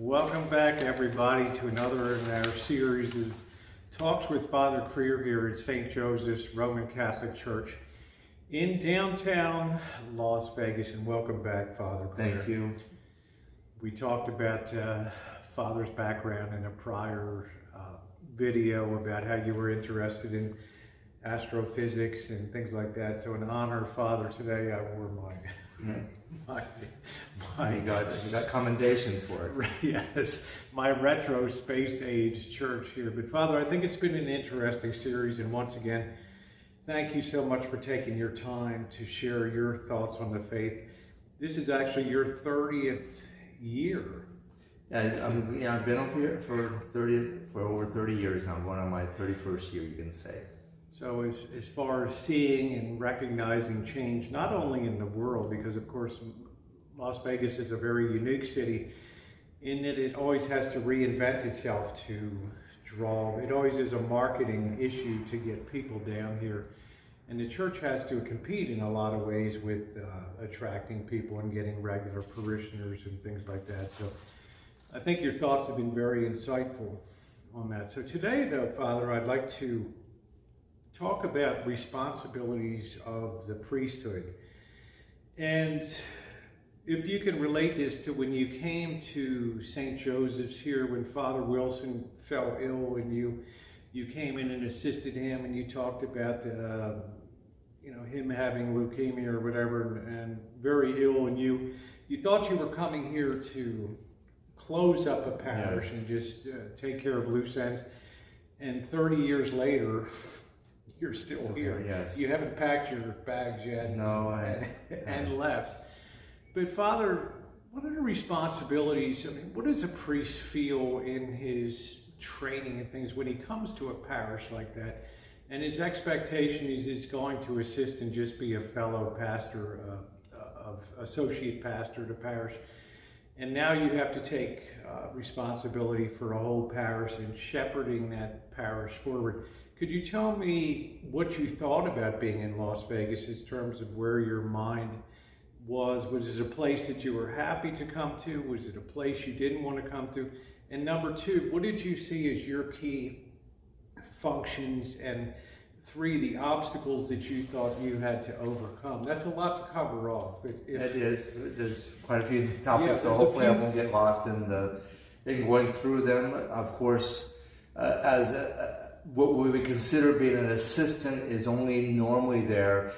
Welcome back, everybody, to another in our series of talks with Father Krier here at St. Joseph's Roman Catholic Church in downtown Las Vegas. And welcome back, Father Krier. Thank you. We talked about Father's background in a prior video about how you were interested in astrophysics and things like that. So in honor of Father today, I wore You got commendations for it. Yes, my retro space age church here. But Father, I think it's been an interesting series, and once again, thank you so much for taking your time to share your thoughts on the faith. This is actually your 30th year. Yeah, I've been over here for over 30 years now. I'm going on my 31st year, you can say. So as far as seeing and recognizing change, not only in the world, because of course Las Vegas is a very unique city in that it always has to reinvent itself to draw. It always is a marketing issue to get people down here. And the church has to compete in a lot of ways with attracting people and getting regular parishioners and things like that. So I think your thoughts have been very insightful on that. So today, though, Father, I'd like to talk about the responsibilities of the priesthood. And if you can relate this to when you came to St. Joseph's here, when Father Wilson fell ill and you came in and assisted him, and you talked about him having leukemia or whatever, and very ill, and you thought you were coming here to close up a parish, yes, and just take care of loose ends. And 30 years later, you're still here. Yes. You haven't packed your bags yet. No, and left. But Father, what are the responsibilities? I mean, what does a priest feel in his training and things when he comes to a parish like that? And his expectation is he's going to assist and just be a fellow pastor, associate pastor to parish. And now you have to take responsibility for a whole parish and shepherding that parish forward. Could you tell me what you thought about being in Las Vegas in terms of where your mind was? Was it a place that you were happy to come to? Was it a place you didn't want to come to? And number two, what did you see as your key functions? And three, the obstacles that you thought you had to overcome. That's a lot to cover off. But it is. There's quite a few topics, so hopefully I won't get lost in going through them. Of course, what we would consider being an assistant is only normally there,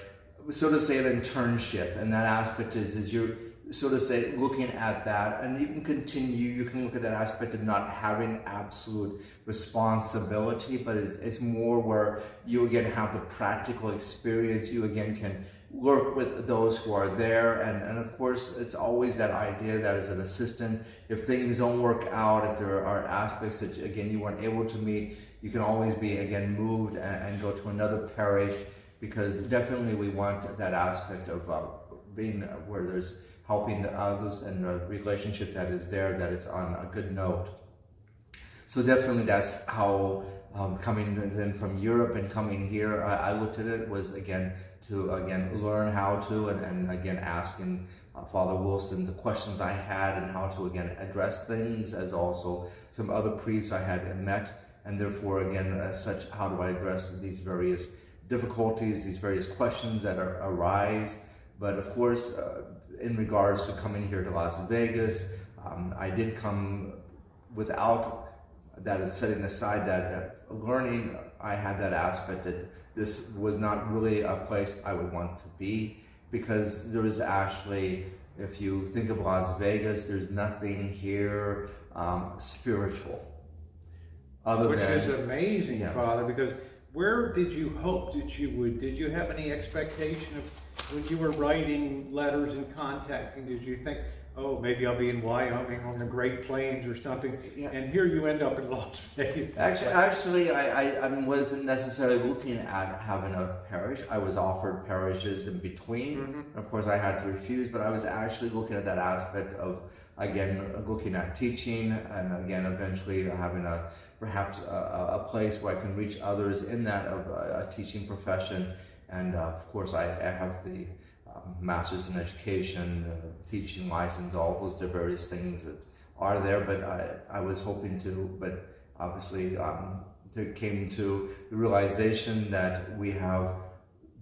so to say, an internship, and that aspect is you're, so to say, looking at that, and you can look at that aspect of not having absolute responsibility, but it's more where you again have the practical experience, you again can work with those who are there, and of course it's always that idea that as an assistant, if things don't work out, if there are aspects that again you weren't able to meet, you can always be again moved and go to another parish, because definitely we want that aspect of being where there's helping others and a relationship that is there, that it's on a good note. So definitely that's how coming then from Europe and coming here, I looked at it was again to learn how to and again asking Father Wilson the questions I had and how to again address things, as also some other priests I had met. And therefore, again, as such, how do I address these various difficulties, these various questions that arise? But of course, in regards to coming here to Las Vegas, I did come without that, setting aside that learning, I had that aspect that this was not really a place I would want to be, because there is actually, if you think of Las Vegas, there's nothing here spiritual. Which is amazing, yes, Father, because where did you hope that you would? Did you have any expectation of, when you were writing letters and contacting, did you think, oh, maybe I'll be in Wyoming on the Great Plains or something, yeah, and here you end up in Las Vegas? Actually, I wasn't necessarily looking at having a parish. I was offered parishes in between. Mm-hmm. Of course, I had to refuse, but I was actually looking at that aspect of, again, looking at teaching, and again, eventually having perhaps a place where I can reach others in that of a teaching profession. And of course, I have the Master's in Education, teaching license, all those various things that are there, but I was hoping to, but obviously came to the realization that we have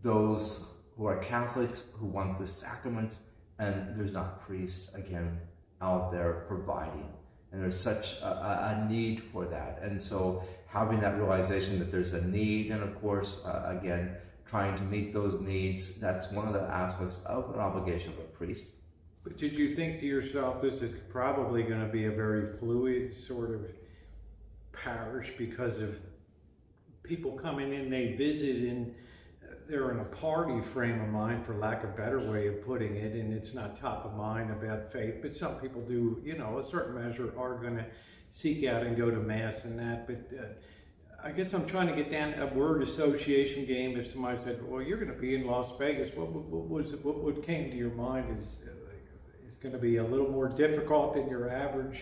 those who are Catholics who want the sacraments, and there's not priests, again, out there providing. And there's such a need for that. And so having that realization that there's a need, and of course, again, trying to meet those needs, that's one of the aspects of an obligation of a priest. But did you think to yourself, this is probably going to be a very fluid sort of parish because of people coming in, they visit, and they're in a party frame of mind, for lack of a better way of putting it, and it's not top of mind about faith, but some people do, you know, a certain measure are going to seek out and go to Mass and that, but I guess I'm trying to get down a word association game. If somebody said, well, you're going to be in Las Vegas, what came to your mind is going to be a little more difficult than your average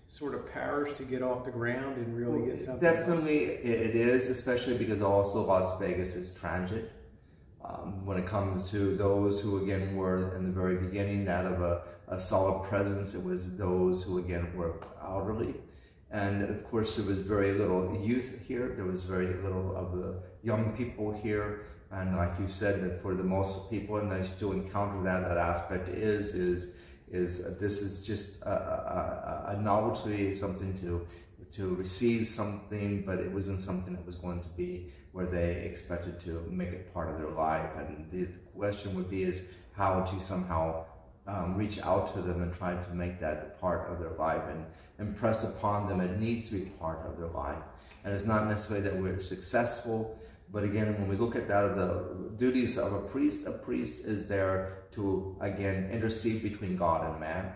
sort of parish to get off the ground and really get something? Definitely it is, especially because also Las Vegas is transit. When it comes to those who again were in the very beginning that of a solid presence, it was those who again were elderly. And of course there was very little youth here, there was very little of the young people here. And like you said, that for the most people, and I still encounter that aspect is this is just a novelty, something to receive something, but it wasn't something that was going to be where they expected to make it part of their life. And the question would be is how to somehow reach out to them and try to make that part of their life and impress upon them it needs to be part of their life. And it's not necessarily that we're successful, but again, when we look at that of the duties of a priest is there to, again, intercede between God and man.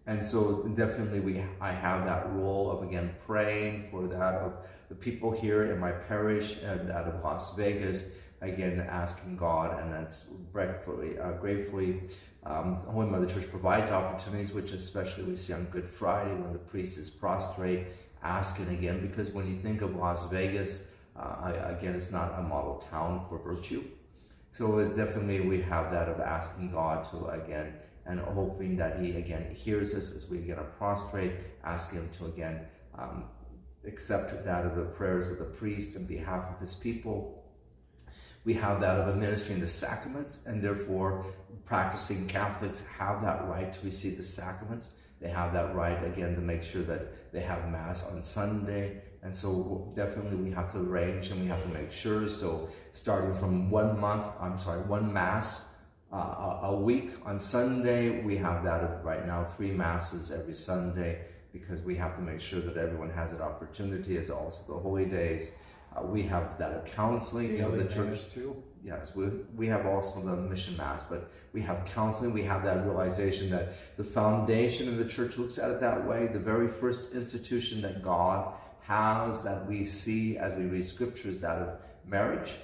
And so definitely I have that role of, again, praying for that of the people here in my parish and that of Las Vegas, again, asking God, and that's gratefully, Holy Mother Church provides opportunities, which especially we see on Good Friday when the priest is prostrate, asking again, because when you think of Las Vegas, again, it's not a model town for virtue. So it's definitely we have that of asking God to, again, and hoping that He, again, hears us as we, again, are prostrate, ask Him to, again, accept that of the prayers of the priest on behalf of His people. We have that of administering the sacraments, and therefore practicing Catholics have that right to receive the sacraments. They have that right, again, to make sure that they have Mass on Sunday. And so definitely we have to arrange and we have to make sure. So starting from one Mass a week on Sunday, we have that of right now 3 Masses every Sunday, because we have to make sure that everyone has that opportunity, as also the holy days. We have that of counseling, the church too. Yes, we have also the mission Mass, but we have counseling. We have that realization that the foundation of the church looks at it that way. The very first institution that God has, that we see as we read scriptures, that of marriage,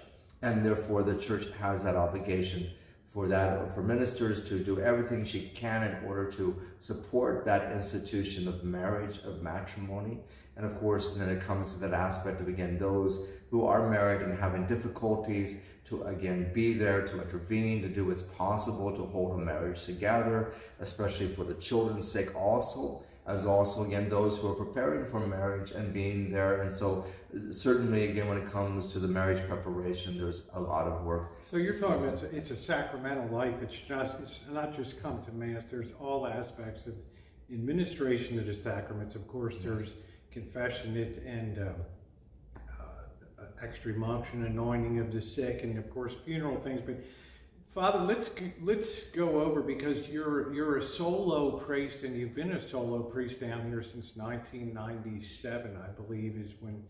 and therefore the church has that obligation for ministers to do everything she can in order to support that institution of marriage, of matrimony. And of course, then it comes to that aspect of, again, those who are married and having difficulties to, again, be there to intervene, to do what's possible to hold a marriage together, especially for the children's sake also, as also, again, those who are preparing for marriage and being there. And so certainly, again, when it comes to the marriage preparation, there's a lot of work. So you're talking about it's a sacramental life. It's not just come to Mass. There's all aspects of administration of the sacraments. Of course, there's confession and extreme unction, anointing of the sick, and of course funeral things. But Father, let's go over, because you're a solo priest, and you've been a solo priest down here since 1997, I believe, is when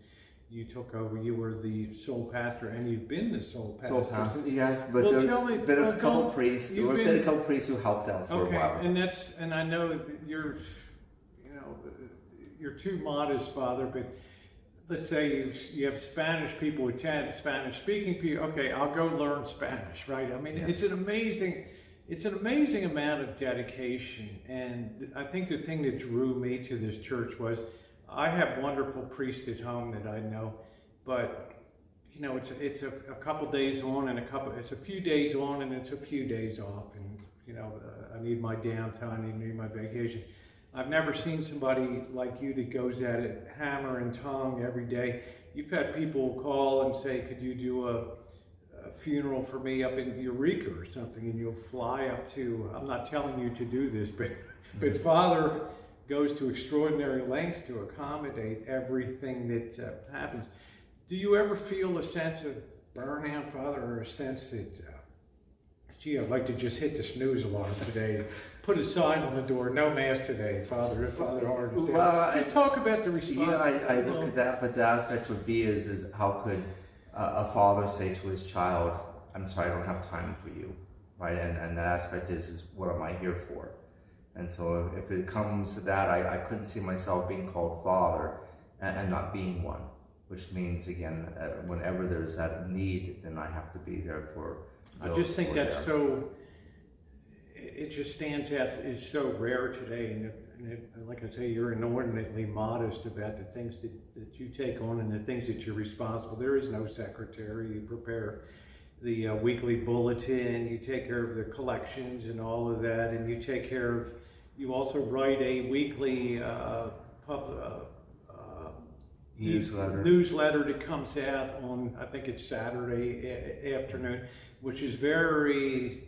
you took over. You were the sole pastor, and you've been the sole pastor. Sole pastor, yes, but there's been a couple priests. There have been a couple priests who helped out for a while. And I know that you're too modest, Father, but let's say you have Spanish people attend, Spanish speaking people. Okay, I'll go learn Spanish, right? I mean, it's an amazing amount of dedication. And I think the thing that drew me to this church was I have wonderful priests at home that I know, but it's a couple days on and it's a few days on and it's a few days off, and I need my downtime, I need my vacation. I've never seen somebody like you that goes at it hammer and tongue every day. You've had people call and say, could you do a funeral for me up in Eureka or something, and you'll fly up to, I'm not telling you to do this, but Father goes to extraordinary lengths to accommodate everything that happens. Do you ever feel a sense of burnout, Father, or a sense that, gee, I'd like to just hit the snooze alarm today, put a sign on the door, no mass today, Father, if Father Hart is dead. Well, just talk about the response. Yeah, I look at that, but the aspect would be is how could a father say to his child, I'm sorry, I don't have time for you, right? And that aspect is what am I here for? And so if it comes to that, I couldn't see myself being called father and not being one, which means, again, whenever there's that need, then I have to be there for those. I just think that's so, it just stands out, is so rare today. And like I say, you're inordinately modest about the things that you take on and the things that you're responsible. There is no secretary. You prepare the weekly bulletin, you take care of the collections and all of that, and you take care of, you also write a weekly newsletter that comes out on, I think it's Saturday afternoon, which is very,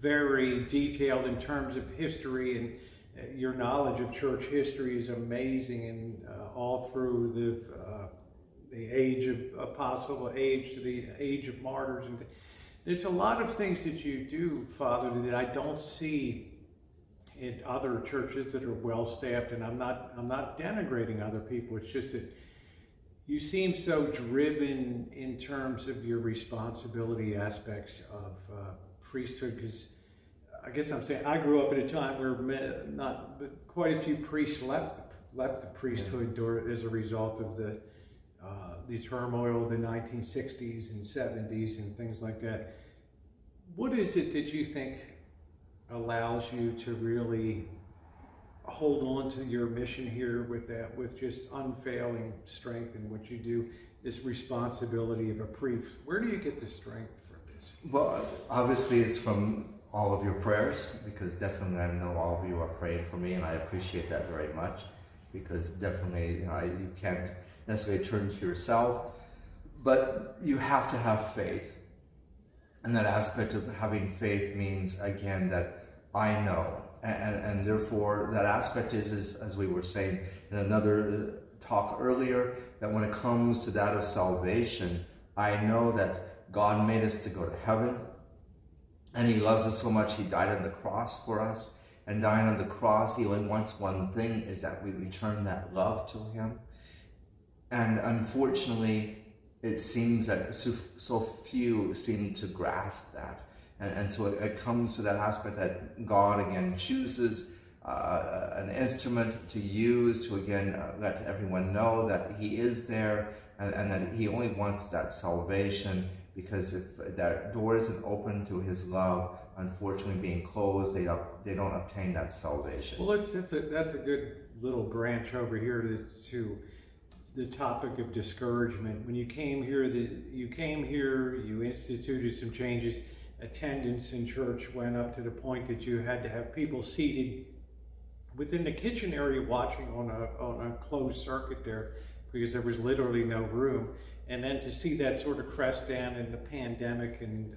very detailed in terms of history, and your knowledge of church history is amazing, and all through the age of apostle age to the age of martyrs, and there's a lot of things that you do, Father, that I don't see in other churches that are well staffed. And I'm not denigrating other people. It's just that you seem so driven in terms of your responsibility aspects of priesthood. Because I guess I'm saying I grew up at a time where but quite a few priests left the priesthood as a result of the turmoil of the 1960s and 70s and things like that. What is it that you think allows you to really hold on to your mission here with just unfailing strength in what you do, this responsibility of a priest? Where do you get the strength for this? Well, obviously it's from all of your prayers, because definitely I know all of you are praying for me, and I appreciate that very much, because definitely, you can't necessarily turn to yourself, but you have to have faith. And that aspect of having faith means, again, that I know, and therefore that aspect is, as we were saying in another talk earlier, that when it comes to that of salvation, I know that God made us to go to heaven, and He loves us so much, He died on the cross for us, and dying on the cross, He only wants one thing, is that we return that love to Him. And unfortunately, it seems that so few seem to grasp that. And so it comes to that aspect that God, again, chooses an instrument to use to, again, let everyone know that He is there, and that He only wants that salvation, because if that door isn't open to His love, unfortunately being closed, they don't obtain that salvation. Well, that's a good little branch over here to the topic of discouragement. When you came here, you instituted some changes. Attendance in church went up to the point that you had to have people seated within the kitchen area watching on a closed circuit there, because there was literally no room. And then to see that sort of crest down in the pandemic and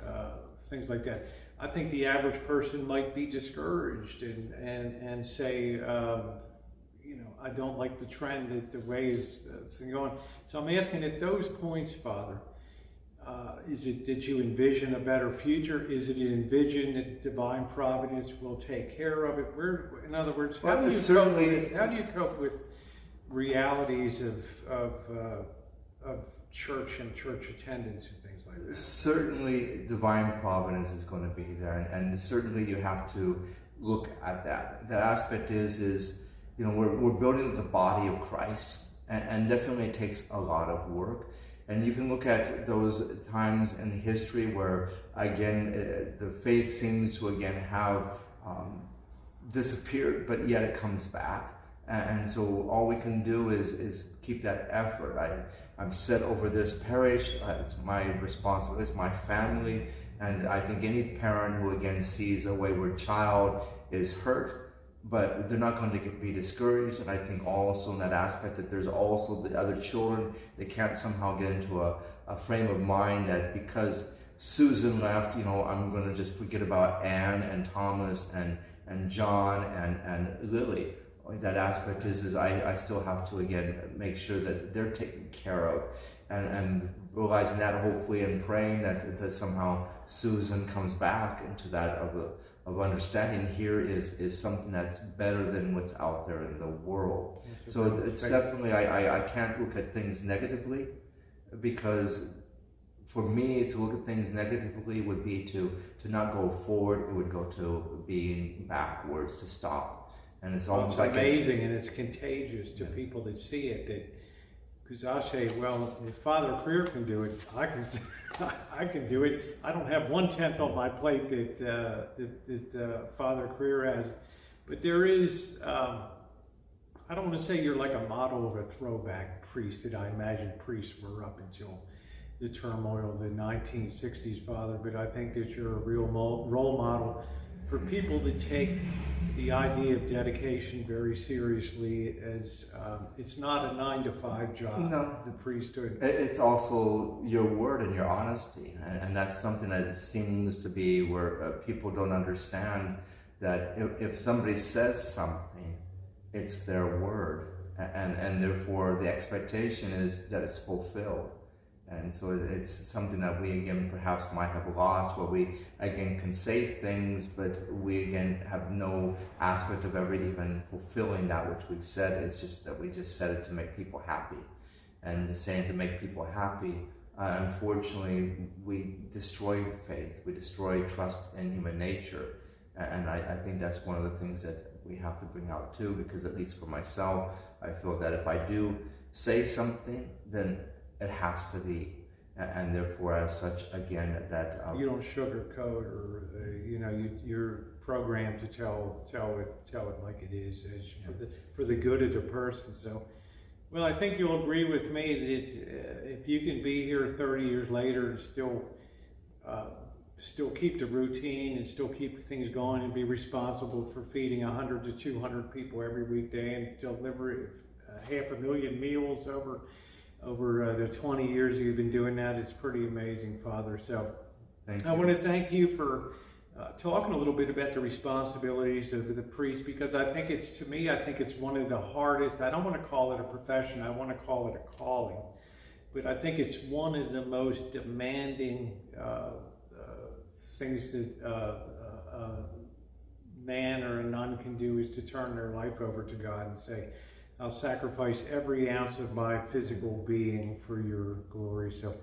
things like that, I think the average person might be discouraged and say, I don't like the trend, that the way it's going. So I'm asking, at those points, Father, is it that you envision a better future? Is it you envision that divine providence will take care of it? In other words, how do you cope with realities of church and church attendance and things like that? Certainly, divine providence is going to be there, and certainly you have to look at that. That aspect is we're building the body of Christ, and definitely it takes a lot of work. And you can look at those times in history where, again, the faith seems to, again, have disappeared, but yet it comes back. And so all we can do is keep that effort. I'm set over this parish. It's my responsibility. It's my family. And I think any parent who, again, sees a wayward child is hurt. but they're not going to be discouraged. And I think also in that aspect that there's also the other children, they can't somehow get into a frame of mind that because Susan left, I'm going to just forget about Anne and Thomas and John and Lily. That aspect is I still have to again make sure that they're taken care of, and realizing that hopefully and praying that somehow Susan comes back into that of understanding here is something that's better than what's out there in the world. So it's definitely I can't look at things negatively, because for me to look at things negatively would be to not go forward. It would go to being backwards, to stop. And it's almost like amazing, and it's contagious to people that see it. Because I say, well, if Father Krier can do it, I can do it. I don't have 1/10 on my plate that Father Krier has. But there is, I don't want to say you're like a model of a throwback priest that I imagine priests were up until the turmoil of the 1960s, Father, but I think that you're a real role model for people to take the idea of dedication very seriously, as it's not a 9-to-5 job. No, the priesthood. It's also your word and your honesty, and that's something that seems to be where people don't understand, that if somebody says something, it's their word, and therefore the expectation is that it's fulfilled. And so it's something that we again perhaps might have lost, where we again can say things, but we again have no aspect of ever even fulfilling that which we've said. It's just that we just said it to make people happy. And saying to make people happy, unfortunately, we destroy faith, we destroy trust in human nature. And I think that's one of the things that we have to bring out too, because at least for myself, I feel that if I do say something, then it has to be, and therefore, as such, again, that you don't sugarcoat, or you're programmed to tell it like it is, for the good of the person. So, well, I think you'll agree with me that if you can be here 30 years later and still keep the routine and still keep things going and be responsible for feeding 100 to 200 people every weekday and deliver 500,000 meals over the 20 years you've been doing that, it's pretty amazing, Father. So thank you. I want to thank you for talking a little bit about the responsibilities of the priest, because I think it's one of the hardest. I don't want to call it a profession, I want to call it a calling, but I think it's one of the most demanding things that a man or a nun can do, is to turn their life over to God and say, I'll sacrifice every ounce of my physical being for your glory. So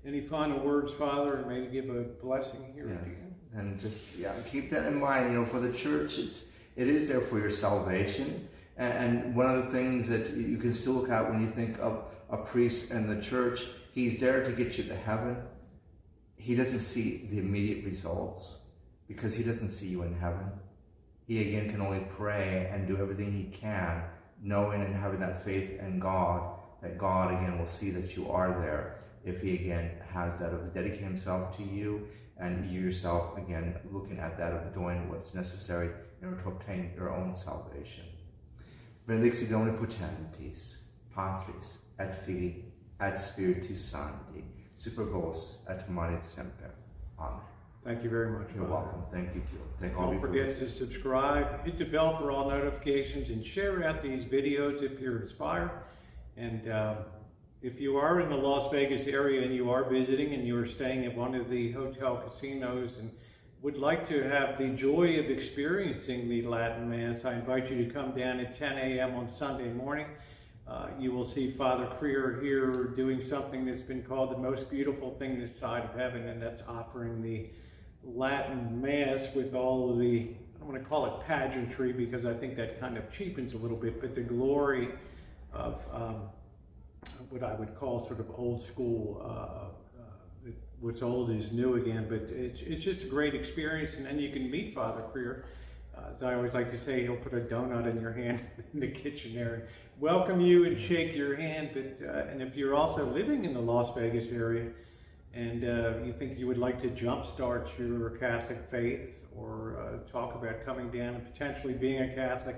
any final words, Father, and maybe give a blessing here at the end? And just, keep that in mind. For the church, it is there for your salvation. And one of the things that you can still look at when you think of a priest and the church, he's there to get you to heaven. He doesn't see the immediate results, because he doesn't see you in heaven. He again can only pray and do everything he can, knowing and having that faith in God, that God again will see that you are there, if he again has that of dedicating himself to you, and you yourself again looking at that of doing what's necessary in order to obtain your own salvation. Benedicti Domini Potentis, Patris, et Filii, et Spiritus Sancti, super vos et manet semper. Amen. Thank you very much. You're welcome. Thank you too. Don't forget to subscribe, hit the bell for all notifications, and share out these videos if you're inspired. And if you are in the Las Vegas area and you are visiting and you are staying at one of the hotel casinos and would like to have the joy of experiencing the Latin Mass, I invite you to come down at 10 a.m. on Sunday morning. You will see Father Krier here doing something that's been called the most beautiful thing this side of heaven, and that's offering the Latin Mass with all of the, I don't want to call it pageantry, because I think that kind of cheapens a little bit, but the glory of what I would call sort of old school, what's old is new again, but it's just a great experience. And then you can meet Father Krier. As I always like to say, he'll put a donut in your hand in the kitchen there and welcome you and shake your hand. But and if you're also living in the Las Vegas area and you think you would like to jumpstart your Catholic faith, or talk about coming down and potentially being a Catholic,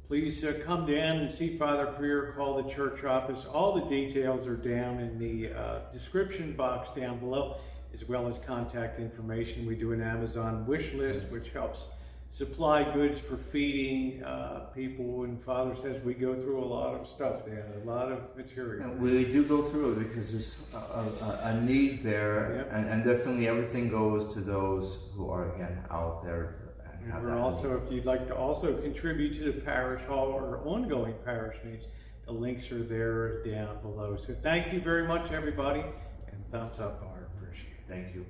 please come down and see Father Krier, call the church office. All the details are down in the description box down below, as well as contact information. We do an Amazon wish list, which helps supply goods for feeding people. And Father says we go through a lot of stuff there, a lot of material. And we do go through it because there's a need there, Yep. and definitely everything goes to those who are, again, out there. And have We're that also, need. if you'd like to also contribute to the parish hall or ongoing parish needs, the links are there down below. So thank you very much, everybody, and thumbs up, I appreciate it. Thank you.